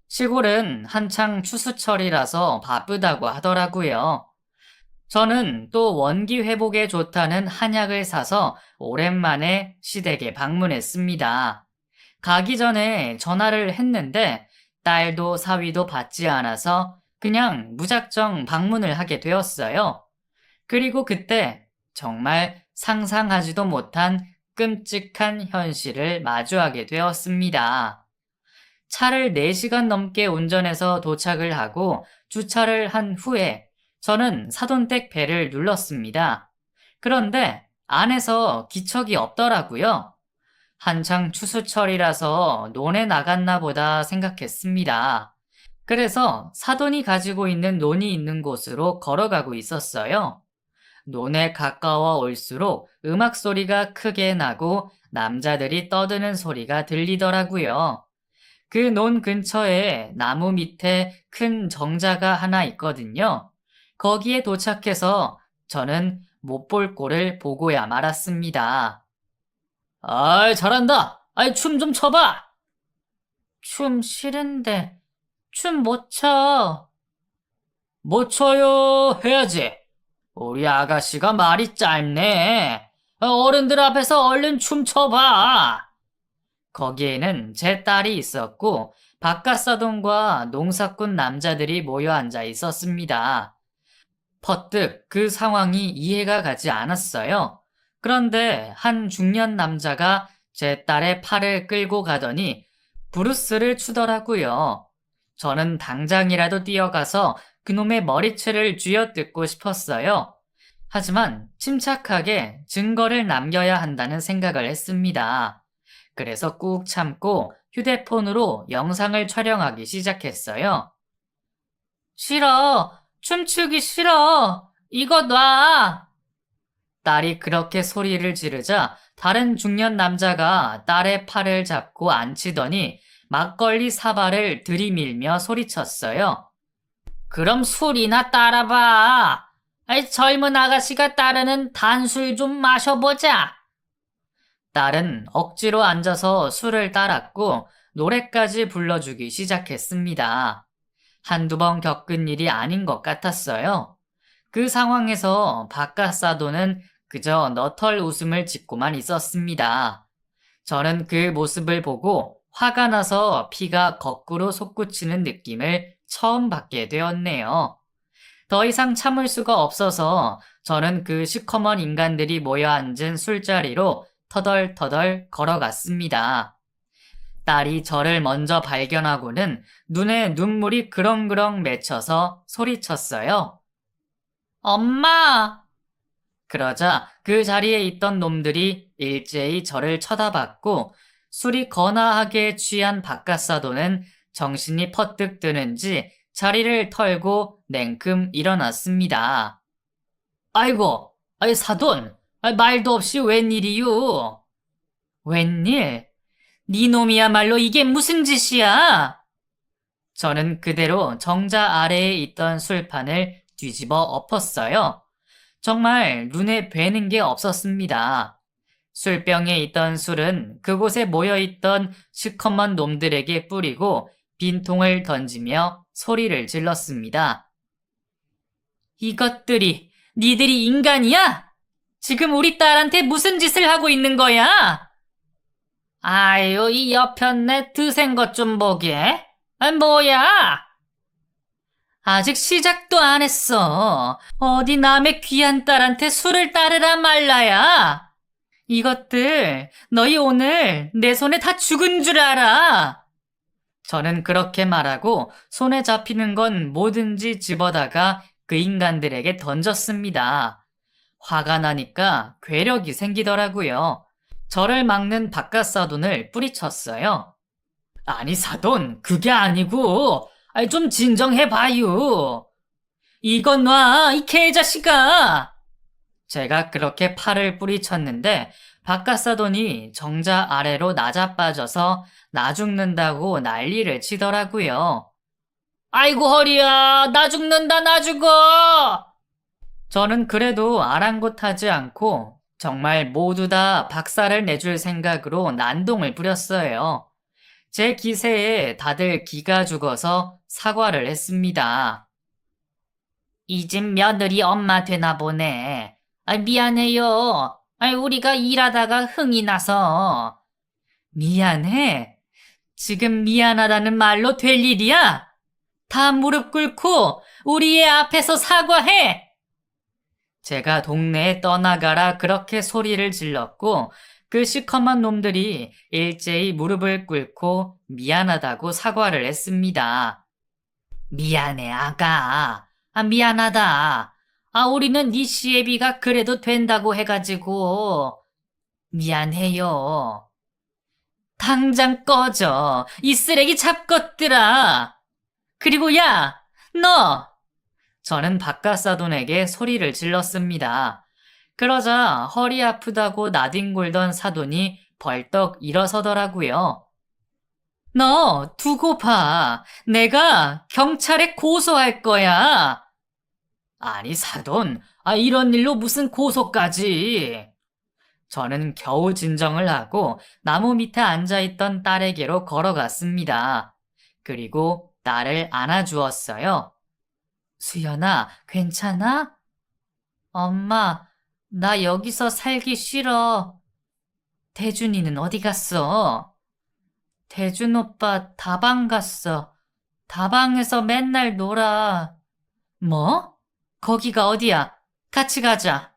시골은 한창 추수철이라서 바쁘다고 하더라고요. 저는 또 원기 회복에 좋다는 한약을 사서 오랜만에 시댁에 방문했습니다. 가기 전에 전화를 했는데 딸도 사위도 받지 않아서 그냥 무작정 방문을 하게 되었어요. 그리고 그때 정말 상상하지도 못한 끔찍한 현실을 마주하게 되었습니다. 차를 4시간 넘게 운전해서 도착을 하고 주차를 한 후에 저는 사돈댁 벨을 눌렀습니다. 그런데 안에서 기척이 없더라고요. 한창 추수철이라서 논에 나갔나 보다 생각했습니다. 그래서 사돈이 가지고 있는 논이 있는 곳으로 걸어가고 있었어요. 논에 가까워 올수록 음악 소리가 크게 나고 남자들이 떠드는 소리가 들리더라고요. 그 논 근처에 나무 밑에 큰 정자가 하나 있거든요. 거기에 도착해서 저는 못 볼 꼴을 보고야 말았습니다. 아이, 잘한다. 아이, 춤 좀 춰봐. 춤 싫은데, 춤 못 춰. 못 춰요 해야지. 우리 아가씨가 말이 짧네. 어른들 앞에서 얼른 춤춰봐. 거기에는 제 딸이 있었고 바깥사돈과 농사꾼 남자들이 모여 앉아 있었습니다. 퍼뜩 그 상황이 이해가 가지 않았어요. 그런데 한 중년 남자가 제 딸의 팔을 끌고 가더니 브루스를 추더라고요. 저는 당장이라도 뛰어가서 그놈의 머리채를 쥐어뜯고 싶었어요. 하지만 침착하게 증거를 남겨야 한다는 생각을 했습니다. 그래서 꾹 참고 휴대폰으로 영상을 촬영하기 시작했어요. 싫어. 춤추기 싫어. 이거 놔. 딸이 그렇게 소리를 지르자 다른 중년 남자가 딸의 팔을 잡고 앉히더니 막걸리 사발을 들이밀며 소리쳤어요. 그럼 술이나 따라봐. 아이, 젊은 아가씨가 따르는 단술 좀 마셔보자. 딸은 억지로 앉아서 술을 따랐고 노래까지 불러주기 시작했습니다. 한두 번 겪은 일이 아닌 것 같았어요. 그 상황에서 바깥사돈은 그저 너털 웃음을 짓고만 있었습니다. 저는 그 모습을 보고 화가 나서 피가 거꾸로 솟구치는 느낌을 처음 받게 되었네요. 더 이상 참을 수가 없어서 저는 그 시커먼 인간들이 모여 앉은 술자리로 터덜터덜 걸어갔습니다. 딸이 저를 먼저 발견하고는 눈에 눈물이 그렁그렁 맺혀서 소리쳤어요. 엄마! 그러자 그 자리에 있던 놈들이 일제히 저를 쳐다봤고 술이 거나하게 취한 바깥사돈은 정신이 퍼뜩 드는지 자리를 털고 냉큼 일어났습니다. 아이고, 아이 사돈, 말도 없이 웬일이유? 웬일? 네 놈이야말로 이게 무슨 짓이야? 저는 그대로 정자 아래에 있던 술판을 뒤집어 엎었어요. 정말 눈에 뵈는 게 없었습니다. 술병에 있던 술은 그곳에 모여있던 시커먼 놈들에게 뿌리고 빈통을 던지며 소리를 질렀습니다. 이것들이 니들이 인간이야? 지금 우리 딸한테 무슨 짓을 하고 있는 거야? 아유, 이 여편네 드센 것 좀 보게. 뭐야? 아직 시작도 안 했어. 어디 남의 귀한 딸한테 술을 따르라 말라야. 이것들 너희 오늘 내 손에 다 죽은 줄 알아. 저는 그렇게 말하고 손에 잡히는 건 뭐든지 집어다가 그 인간들에게 던졌습니다. 화가 나니까 괴력이 생기더라고요. 저를 막는 바깥사돈을 뿌리쳤어요. 아니 사돈, 그게 아니고 좀 진정해봐요. 이건 놔, 이 개자식아. 제가 그렇게 팔을 뿌리쳤는데 바깥사돈이 정자 아래로 낮아빠져서 나 죽는다고 난리를 치더라고요. 아이고 허리야, 나 죽는다, 나 죽어. 저는 그래도 아랑곳하지 않고 정말 모두 다 박살을 내줄 생각으로 난동을 부렸어요. 제 기세에 다들 기가 죽어서 사과를 했습니다. 이 집 며느리 엄마 되나 보네. 미안해요. 우리가 일하다가 흥이 나서. 미안해? 지금 미안하다는 말로 될 일이야? 다 무릎 꿇고 우리 애 앞에서 사과해. 제가 동네에 떠나가라 그렇게 소리를 질렀고 그 시커먼 놈들이 일제히 무릎을 꿇고 미안하다고 사과를 했습니다. 미안해, 아가. 미안하다. 우리는 네 시애비가 그래도 된다고 해가지고. 미안해요. 당장 꺼져. 이 쓰레기 잡것들아. 그리고 야, 너! 저는 바깥사돈에게 소리를 질렀습니다. 그러자 허리 아프다고 나뒹굴던 사돈이 벌떡 일어서더라고요. 너 두고 봐. 내가 경찰에 고소할 거야. 아니, 사돈. 이런 일로 무슨 고소까지. 저는 겨우 진정을 하고 나무 밑에 앉아있던 딸에게로 걸어갔습니다. 그리고 딸을 안아주었어요. 수연아, 괜찮아? 엄마, 나 여기서 살기 싫어. 대준이는 어디 갔어? 대준 오빠 다방 갔어. 다방에서 맨날 놀아. 뭐? 거기가 어디야? 같이 가자.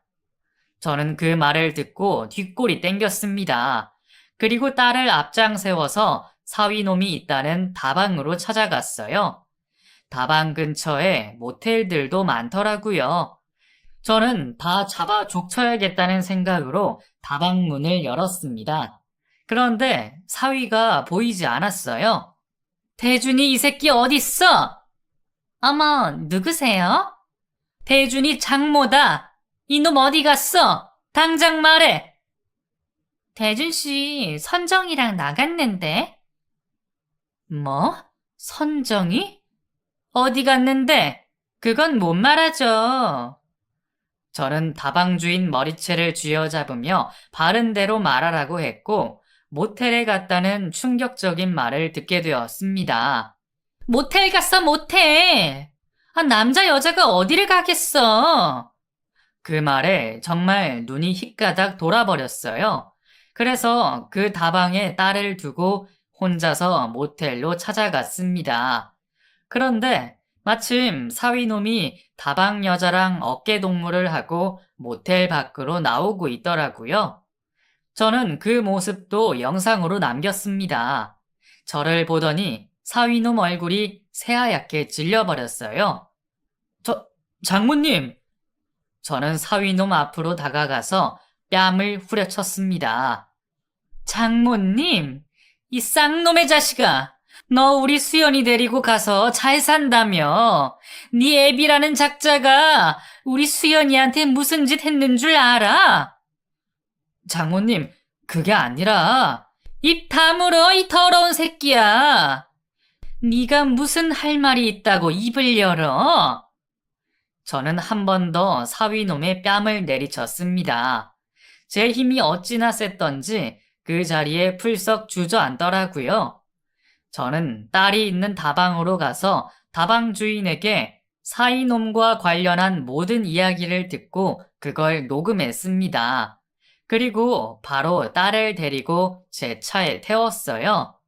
저는 그 말을 듣고 뒷골이 땡겼습니다. 그리고 딸을 앞장 세워서 사위놈이 있다는 다방으로 찾아갔어요. 다방 근처에 모텔들도 많더라고요. 저는 다 잡아 족쳐야겠다는 생각으로 다방 문을 열었습니다. 그런데 사위가 보이지 않았어요. 대준이 이 새끼 어딨어? 어머, 누구세요? 대준이 장모다. 이놈 어디 갔어? 당장 말해. 대준 씨, 선정이랑 나갔는데. 뭐? 선정이? 어디 갔는데? 그건 못 말하죠. 저는 다방주인 머리채를 쥐어잡으며 바른 대로 말하라고 했고, 모텔에 갔다는 충격적인 말을 듣게 되었습니다. 모텔 갔어, 모텔! 남자 여자가 어디를 가겠어? 그 말에 정말 눈이 휘가닥 돌아버렸어요. 그래서 그 다방에 딸을 두고 혼자서 모텔로 찾아갔습니다. 그런데 마침 사위놈이 다방 여자랑 어깨동무를 하고 모텔 밖으로 나오고 있더라고요. 저는 그 모습도 영상으로 남겼습니다. 저를 보더니 사위놈 얼굴이 새하얗게 질려버렸어요. 장모님! 저는 사위놈 앞으로 다가가서 뺨을 후려쳤습니다. 장모님! 이 쌍놈의 자식아! 너 우리 수연이 데리고 가서 잘 산다며. 네 애비라는 작자가 우리 수연이한테 무슨 짓 했는 줄 알아? 장모님, 그게 아니라 입 다물어 이 더러운 새끼야. 네가 무슨 할 말이 있다고 입을 열어? 저는 한 번 더 사위놈의 뺨을 내리쳤습니다. 제 힘이 어찌나 셌던지 그 자리에 풀썩 주저앉더라고요. 저는 딸이 있는 다방으로 가서 다방 주인에게 사위놈과 관련한 모든 이야기를 듣고 그걸 녹음했습니다. 그리고 바로 딸을 데리고 제 차에 태웠어요.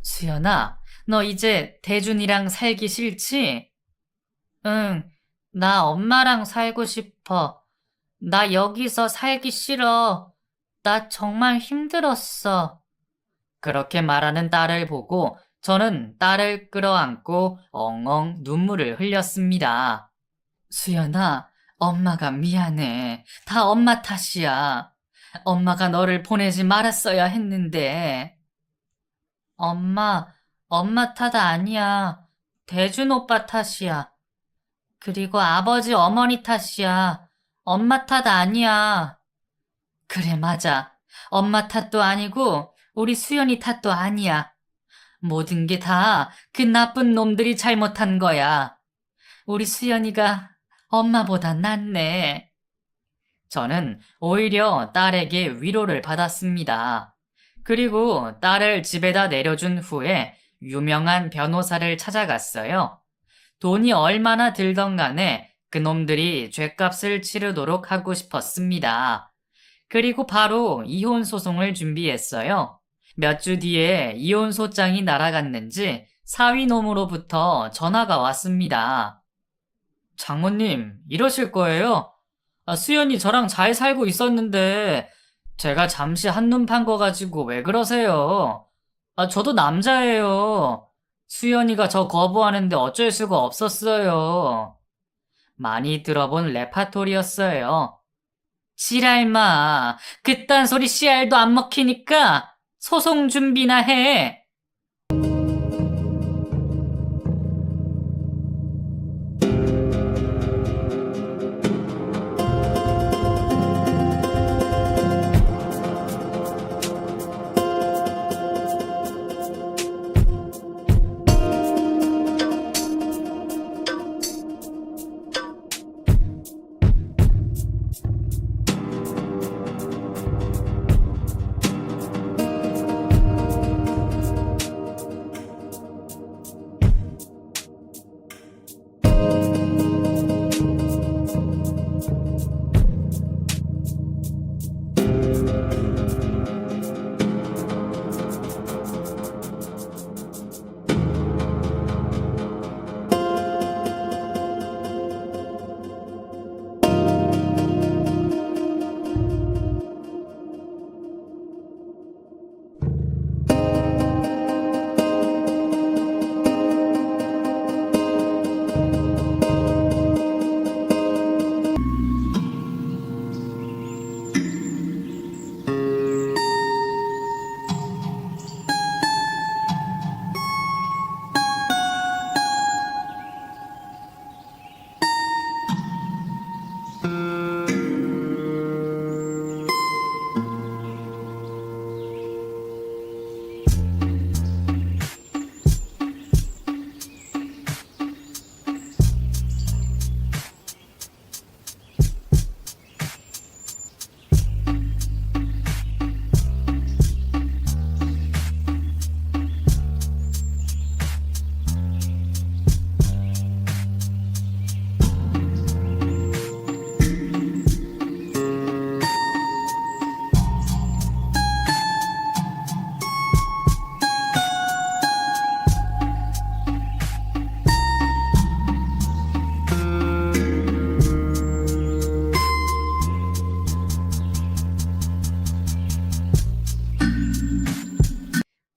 수연아, 너 이제 대준이랑 살기 싫지? 응, 나 엄마랑 살고 싶어. 나 여기서 살기 싫어. 나 정말 힘들었어. 그렇게 말하는 딸을 보고 저는 딸을 끌어안고 엉엉 눈물을 흘렸습니다. 수연아, 엄마가 미안해. 다 엄마 탓이야. 엄마가 너를 보내지 말았어야 했는데. 엄마 탓 아니야. 대준 오빠 탓이야. 그리고 아버지 어머니 탓이야. 엄마 탓 아니야. 그래, 맞아. 엄마 탓도 아니고 우리 수연이 탓도 아니야. 모든 게 다 그 나쁜 놈들이 잘못한 거야. 우리 수연이가 엄마보다 낫네. 저는 오히려 딸에게 위로를 받았습니다. 그리고 딸을 집에다 내려준 후에 유명한 변호사를 찾아갔어요. 돈이 얼마나 들던 간에 그놈들이 죗값을 치르도록 하고 싶었습니다. 그리고 바로 이혼 소송을 준비했어요. 몇 주 뒤에 이혼 소장이 날아갔는지 사위놈으로부터 전화가 왔습니다. 장모님, 이러실 거예요? 수연이 저랑 잘 살고 있었는데 제가 잠시 한눈 판 거 가지고 왜 그러세요? 저도 남자예요. 수연이가 저 거부하는데 어쩔 수가 없었어요. 많이 들어본 레파토리였어요. 지랄마, 그딴 소리 씨알도 안 먹히니까 소송 준비나 해.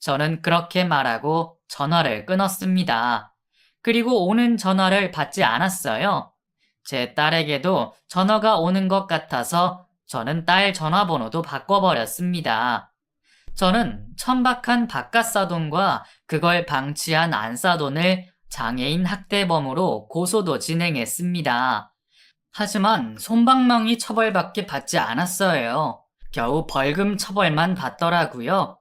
저는 그렇게 말하고 전화를 끊었습니다. 그리고 오는 전화를 받지 않았어요. 제 딸에게도 전화가 오는 것 같아서 저는 딸 전화번호도 바꿔버렸습니다. 저는 천박한 바깥사돈과 그걸 방치한 안사돈을 장애인 학대범으로 고소도 진행했습니다. 하지만 솜방망이 처벌밖에 받지 않았어요. 겨우 벌금 처벌만 받더라고요.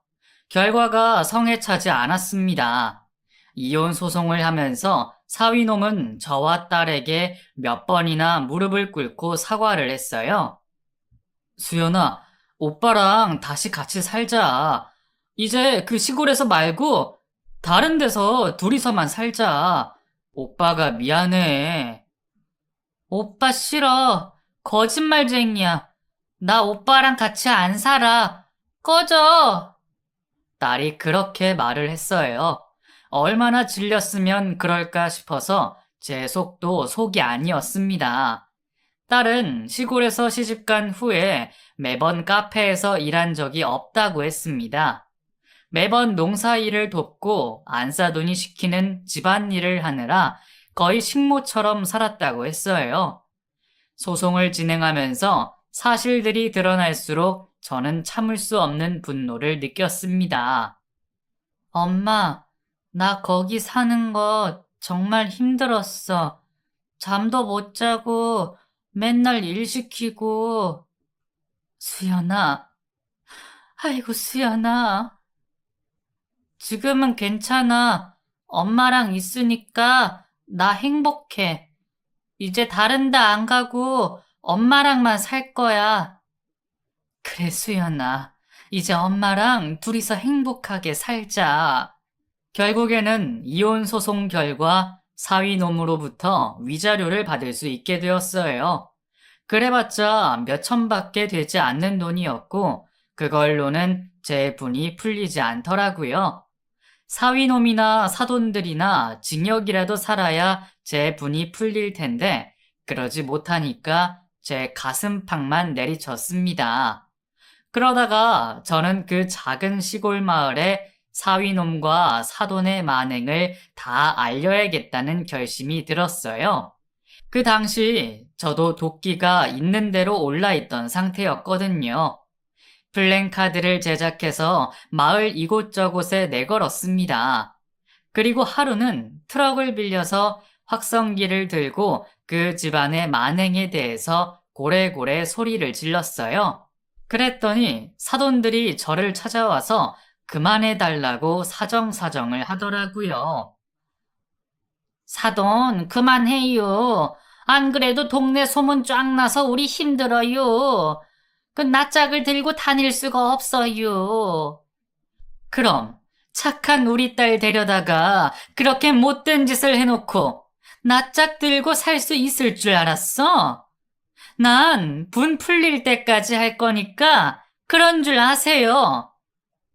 결과가 성에 차지 않았습니다. 이혼 소송을 하면서 사위놈은 저와 딸에게 몇 번이나 무릎을 꿇고 사과를 했어요. 수연아, 오빠랑 다시 같이 살자. 이제 그 시골에서 말고 다른 데서 둘이서만 살자. 오빠가 미안해. 오빠 싫어. 거짓말쟁이야. 나 오빠랑 같이 안 살아. 꺼져. 딸이 그렇게 말을 했어요. 얼마나 질렸으면 그럴까 싶어서 제 속도 속이 아니었습니다. 딸은 시골에서 시집간 후에 매번 카페에서 일한 적이 없다고 했습니다. 매번 농사일을 돕고 안사돈이 시키는 집안일을 하느라 거의 식모처럼 살았다고 했어요. 소송을 진행하면서 사실들이 드러날수록 저는 참을 수 없는 분노를 느꼈습니다. 엄마, 나 거기 사는 거 정말 힘들었어. 잠도 못 자고 맨날 일 시키고. 수연아, 아이고 수연아. 지금은 괜찮아. 엄마랑 있으니까 나 행복해. 이제 다른 데 안 가고 엄마랑만 살 거야. 그래, 수연아. 이제 엄마랑 둘이서 행복하게 살자. 결국에는 이혼 소송 결과 사위놈으로부터 위자료를 받을 수 있게 되었어요. 그래봤자 몇 천밖에 되지 않는 돈이었고 그걸로는 제 분이 풀리지 않더라고요. 사위놈이나 사돈들이나 징역이라도 살아야 제 분이 풀릴 텐데 그러지 못하니까 제 가슴팍만 내리쳤습니다. 그러다가 저는 그 작은 시골 마을에 사위놈과 사돈의 만행을 다 알려야겠다는 결심이 들었어요. 그 당시 저도 도끼가 있는 대로 올라있던 상태였거든요. 플랜카드를 제작해서 마을 이곳저곳에 내걸었습니다. 그리고 하루는 트럭을 빌려서 확성기를 들고 그 집안의 만행에 대해서 고래고래 소리를 질렀어요. 그랬더니 사돈들이 저를 찾아와서 그만해달라고 사정사정을 하더라고요. 사돈, 그만해요. 안 그래도 동네 소문 쫙 나서 우리 힘들어요. 그 낯짝을 들고 다닐 수가 없어요. 그럼 착한 우리 딸 데려다가 그렇게 못된 짓을 해놓고 낯짝 들고 살 수 있을 줄 알았어? 난 분 풀릴 때까지 할 거니까 그런 줄 아세요.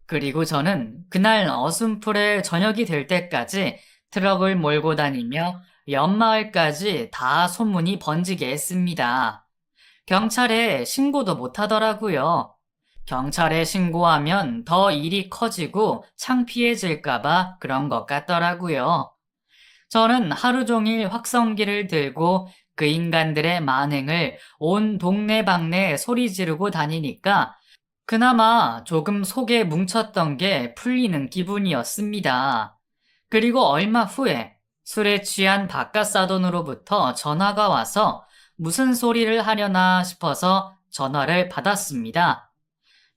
그리고 저는 그날 어순풀에 저녁이 될 때까지 트럭을 몰고 다니며 옆마을까지 다 소문이 번지게 했습니다. 경찰에 신고도 못 하더라고요. 경찰에 신고하면 더 일이 커지고 창피해질까봐 그런 것 같더라고요. 저는 하루 종일 확성기를 들고 그 인간들의 만행을 온 동네방네 소리 지르고 다니니까 그나마 조금 속에 뭉쳤던 게 풀리는 기분이었습니다. 그리고 얼마 후에 술에 취한 바깥사돈으로부터 전화가 와서 무슨 소리를 하려나 싶어서 전화를 받았습니다.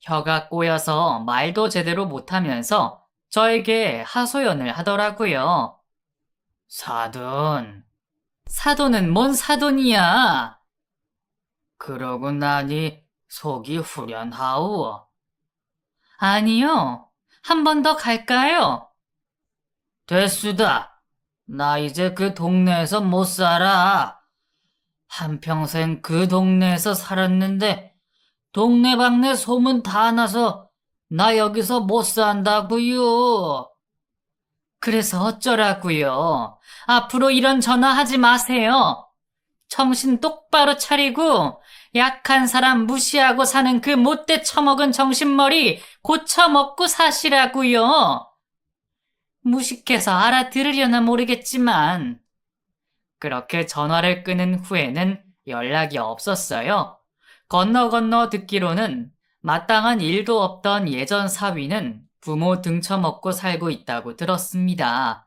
혀가 꼬여서 말도 제대로 못하면서 저에게 하소연을 하더라고요. 사돈. 사돈은 뭔 사돈이야? 그러고 나니 속이 후련하오. 아니요. 한 번 더 갈까요? 됐수다. 나 이제 그 동네에서 못 살아. 한평생 그 동네에서 살았는데 동네방네 소문 다 나서 나 여기서 못 산다고요. 그래서 어쩌라고요? 앞으로 이런 전화 하지 마세요. 정신 똑바로 차리고 약한 사람 무시하고 사는 그 못돼 처먹은 정신머리 고쳐먹고 사시라고요. 무식해서 알아들으려나 모르겠지만 그렇게 전화를 끊은 후에는 연락이 없었어요. 건너 듣기로는 마땅한 일도 없던 예전 사위는 부모 등쳐먹고 살고 있다고 들었습니다.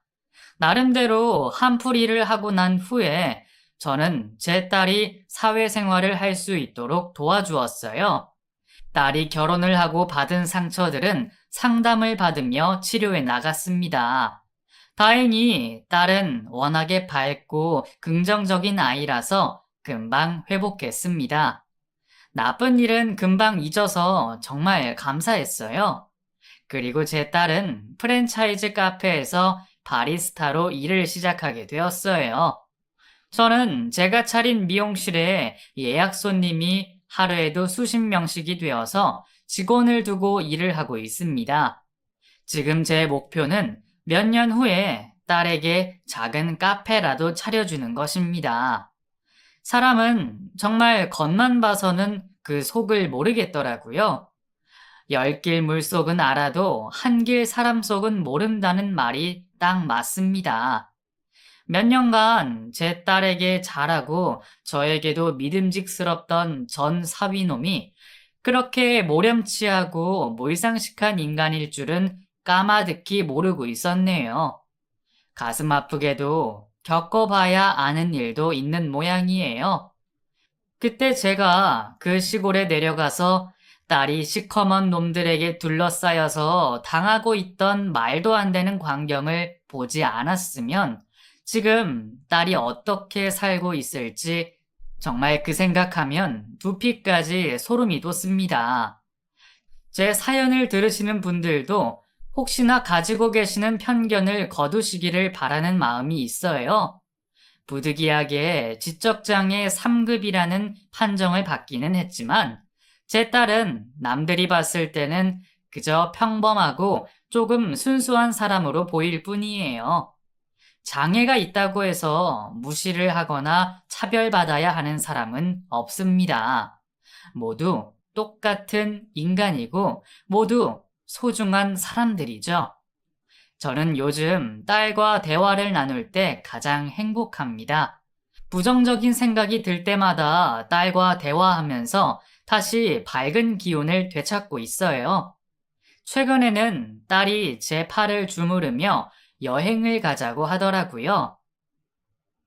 나름대로 한풀이를 하고 난 후에 저는 제 딸이 사회생활을 할 수 있도록 도와주었어요. 딸이 결혼을 하고 받은 상처들은 상담을 받으며 치료해 나갔습니다. 다행히 딸은 워낙에 밝고 긍정적인 아이라서 금방 회복했습니다. 나쁜 일은 금방 잊어서 정말 감사했어요. 그리고 제 딸은 프랜차이즈 카페에서 바리스타로 일을 시작하게 되었어요. 저는 제가 차린 미용실에 예약 손님이 하루에도 수십 명씩이 되어서 직원을 두고 일을 하고 있습니다. 지금 제 목표는 몇 년 후에 딸에게 작은 카페라도 차려주는 것입니다. 사람은 정말 겉만 봐서는 그 속을 모르겠더라고요. 열 길 물속은 알아도 한 길 사람 속은 모른다는 말이 딱 맞습니다. 몇 년간 제 딸에게 잘하고 저에게도 믿음직스럽던 전 사위놈이 그렇게 모렴치하고 몰상식한 인간일 줄은 까마득히 모르고 있었네요. 가슴 아프게도 겪어봐야 아는 일도 있는 모양이에요. 그때 제가 그 시골에 내려가서 딸이 시커먼 놈들에게 둘러싸여서 당하고 있던 말도 안 되는 광경을 보지 않았으면 지금 딸이 어떻게 살고 있을지 정말 그 생각하면 두피까지 소름이 돋습니다. 제 사연을 들으시는 분들도 혹시나 가지고 계시는 편견을 거두시기를 바라는 마음이 있어요. 부득이하게 지적장애 3급이라는 판정을 받기는 했지만 제 딸은 남들이 봤을 때는 그저 평범하고 조금 순수한 사람으로 보일 뿐이에요. 장애가 있다고 해서 무시를 하거나 차별받아야 하는 사람은 없습니다. 모두 똑같은 인간이고 모두 소중한 사람들이죠. 저는 요즘 딸과 대화를 나눌 때 가장 행복합니다. 부정적인 생각이 들 때마다 딸과 대화하면서 다시 밝은 기운을 되찾고 있어요. 최근에는 딸이 제 팔을 주무르며 여행을 가자고 하더라고요.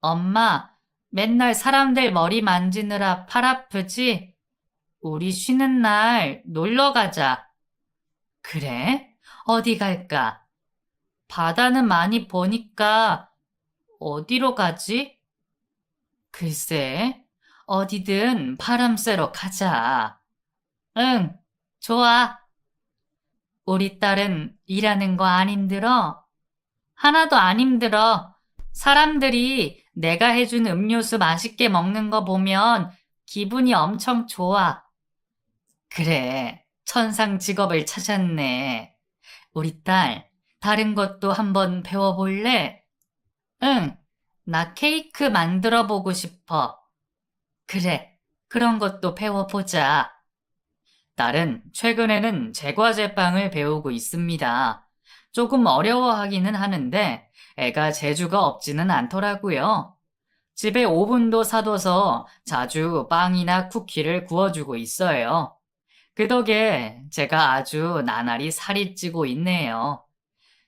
엄마, 맨날 사람들 머리 만지느라 팔 아프지? 우리 쉬는 날 놀러 가자. 그래? 어디 갈까? 바다는 많이 보니까 어디로 가지? 글쎄, 어디든 바람 쐬러 가자. 응, 좋아. 우리 딸은 일하는 거 안 힘들어? 하나도 안 힘들어. 사람들이 내가 해준 음료수 맛있게 먹는 거 보면 기분이 엄청 좋아. 그래, 천상 직업을 찾았네. 우리 딸, 다른 것도 한번 배워볼래? 응, 나 케이크 만들어 보고 싶어. 그래, 그런 것도 배워보자. 딸은 최근에는 제과제빵을 배우고 있습니다. 조금 어려워하기는 하는데 애가 재주가 없지는 않더라고요. 집에 오븐도 사둬서 자주 빵이나 쿠키를 구워주고 있어요. 그 덕에 제가 아주 나날이 살이 찌고 있네요.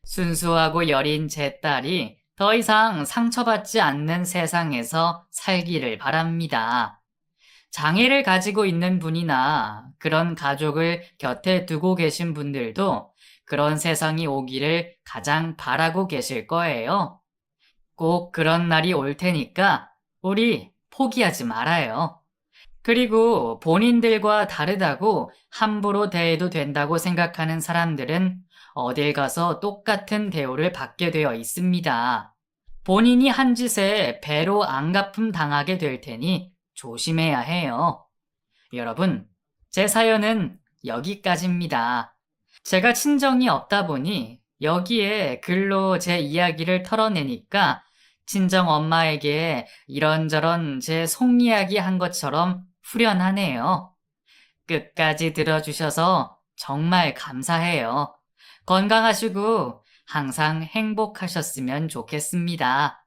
순수하고 여린 제 딸이 더 이상 상처받지 않는 세상에서 살기를 바랍니다. 장애를 가지고 있는 분이나 그런 가족을 곁에 두고 계신 분들도 그런 세상이 오기를 가장 바라고 계실 거예요. 꼭 그런 날이 올 테니까 우리 포기하지 말아요. 그리고 본인들과 다르다고 함부로 대해도 된다고 생각하는 사람들은 어딜 가서 똑같은 대우를 받게 되어 있습니다. 본인이 한 짓에 배로 안갚음 당하게 될 테니 조심해야 해요. 여러분, 제 사연은 여기까지입니다. 제가 친정이 없다 보니 여기에 글로 제 이야기를 털어내니까 친정 엄마에게 이런저런 제 속이야기 한 것처럼 후련하네요. 끝까지 들어주셔서 정말 감사해요. 건강하시고 항상 행복하셨으면 좋겠습니다.